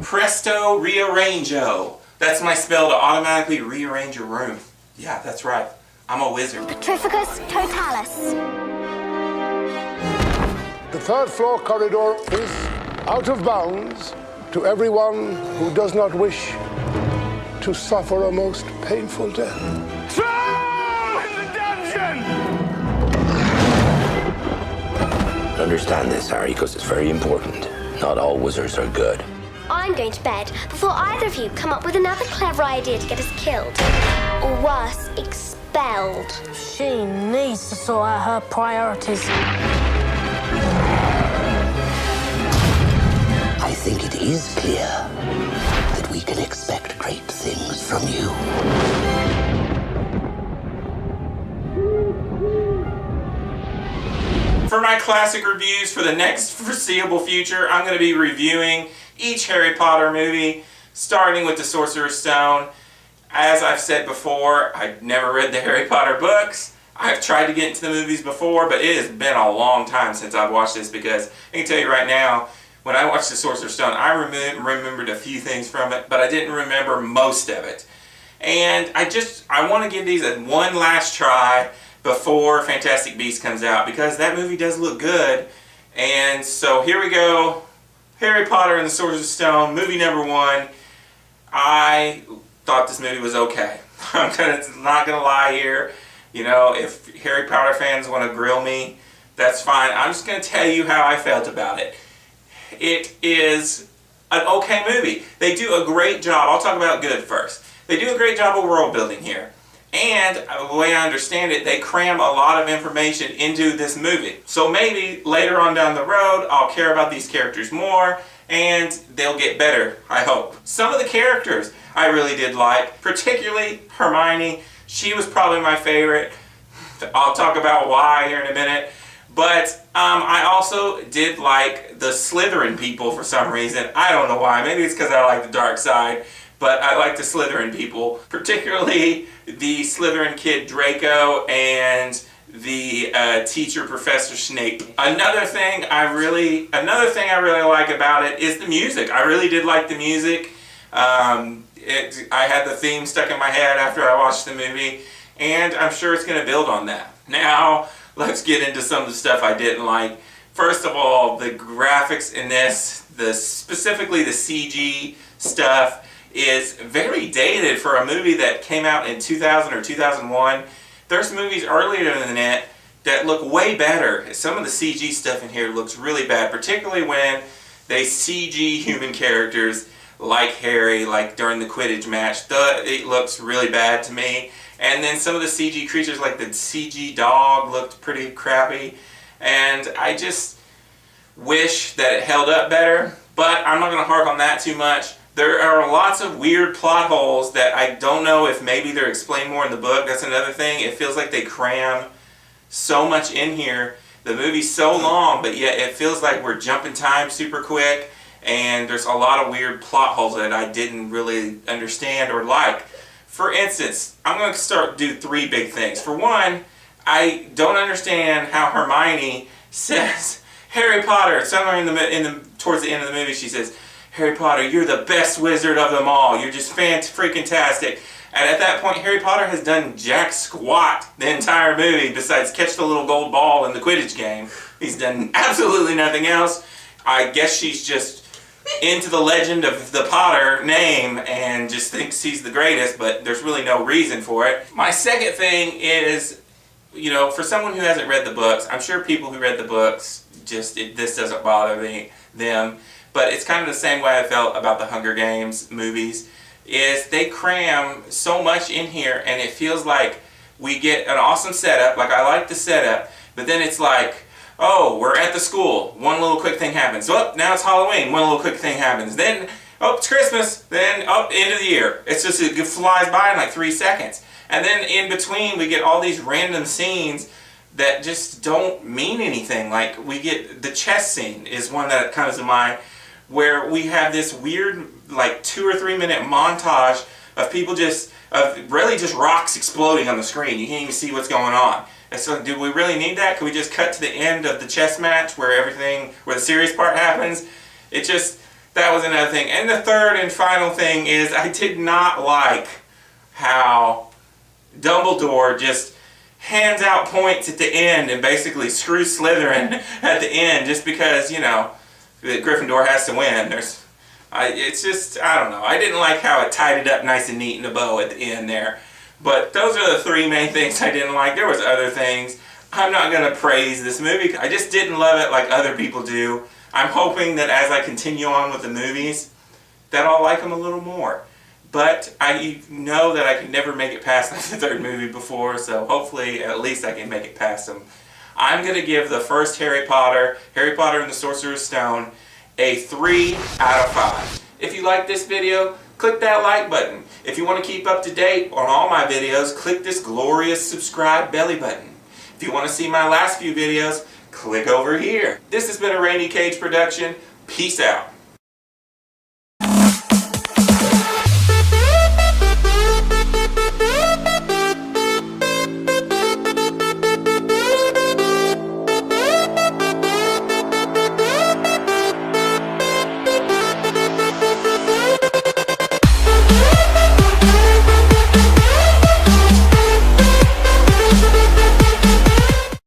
Presto Rearrangeo. That's my spell to automatically rearrange your room. Yeah, that's right. I'm a wizard. Petrificus totalis. The third floor corridor is out of bounds to everyone who does not wish to suffer a most painful death. Throw in the dungeon! Understand this, Harry, because it's very important. Not all wizards are good. I'm going to bed before either of you come up with another clever idea to get us killed. Or worse, expelled. She needs to sort out her priorities. I think it is clear that we can expect great things from you. For my classic reviews for the next foreseeable future, I'm going to be reviewing each Harry Potter movie, starting with the Sorcerer's Stone. As I've said before, I've never read the Harry Potter books. I've tried to get into the movies before, but it has been a long time since I've watched this, because I can tell you right now, when I watched the Sorcerer's Stone, I remembered a few things from it, but I didn't remember most of it. And I want to give these one last try before Fantastic Beasts comes out, because that movie does look good. And so here we go. Harry Potter and the Sorcerer's Stone, movie number 1. I thought this movie was okay. I'm not gonna lie here. You know, if Harry Potter fans want to grill me, that's fine. I'm just gonna tell you how I felt about it. It is an okay movie. They do a great job. I'll talk about good first. They do a great job of world building here. And the way I understand it, they cram a lot of information into this movie. So maybe later on down the road, I'll care about these characters more and they'll get better, I hope. Some of the characters I really did like, particularly Hermione. She was probably my favorite. I'll talk about why here in a minute. But I also did like the Slytherin people for some reason. I don't know why. Maybe it's because I like the dark side. But I like the Slytherin people, particularly the Slytherin kid Draco and the teacher Professor Snape. Another thing I really like about it is the music. I really did like the music. I had the theme stuck in my head after I watched the movie, and I'm sure it's going to build on that. Now, let's get into some of the stuff I didn't like. First of all, the graphics in this, specifically the CG stuff, is very dated for a movie that came out in 2000 or 2001. There's movies earlier than that that look way better. Some of the CG stuff in here looks really bad, particularly when they CG human characters like Harry, like during the Quidditch match. It looks really bad to me. And then some of the CG creatures, like the CG dog, looked pretty crappy. And I just wish that it held up better, but I'm not going to harp on that too much. There are lots of weird plot holes that I don't know if maybe they're explained more in the book. That's another thing. It feels like they cram so much in here. The movie's so long, but yet it feels like we're jumping time super quick, and there's a lot of weird plot holes that I didn't really understand or like. For instance, I'm going to do 3 big things. For one, I don't understand how Hermione says, Harry Potter, somewhere towards the end of the movie she says, Harry Potter, you're the best wizard of them all. You're just freaking-tastic. And at that point, Harry Potter has done jack squat the entire movie besides catch the little gold ball in the Quidditch game. He's done absolutely nothing else. I guess she's just into the legend of the Potter name and just thinks he's the greatest, but there's really no reason for it. My second thing is, you know, for someone who hasn't read the books, I'm sure people who read the books, this doesn't bother them. But it's kind of the same way I felt about the Hunger Games movies, is they cram so much in here and it feels like we get an awesome setup, like I like the setup, but then it's like, oh, we're at the school, one little quick thing happens. Oh, now it's Halloween, one little quick thing happens. Then, oh, it's Christmas, then, oh, end of the year. It's just, it flies by in like 3 seconds. And then in between we get all these random scenes that just don't mean anything. Like we get, the chess scene is one that comes to mind, where we have this weird, like 2 or 3 minute montage of people really just rocks exploding on the screen. You can't even see what's going on. And so, do we really need that? Can we just cut to the end of the chess match where the serious part happens? that was another thing. And the third and final thing is I did not like how Dumbledore just hands out points at the end and basically screws Slytherin at the end just because, you know, that Gryffindor has to win. It's just, I don't know. I didn't like how it tied it up nice and neat in a bow at the end there. But those are the three main things I didn't like. There was other things. I'm not going to praise this movie. I just didn't love it like other people do. I'm hoping that as I continue on with the movies, that I'll like them a little more. But I know that I could never make it past the third movie before, so hopefully at least I can make it past them. I'm going to give the first Harry Potter and the Sorcerer's Stone, a 3 out of 5. If you like this video, click that like button. If you want to keep up to date on all my videos, click this glorious subscribe belly button. If you want to see my last few videos, click over here. This has been a Randy Cage production. Peace out.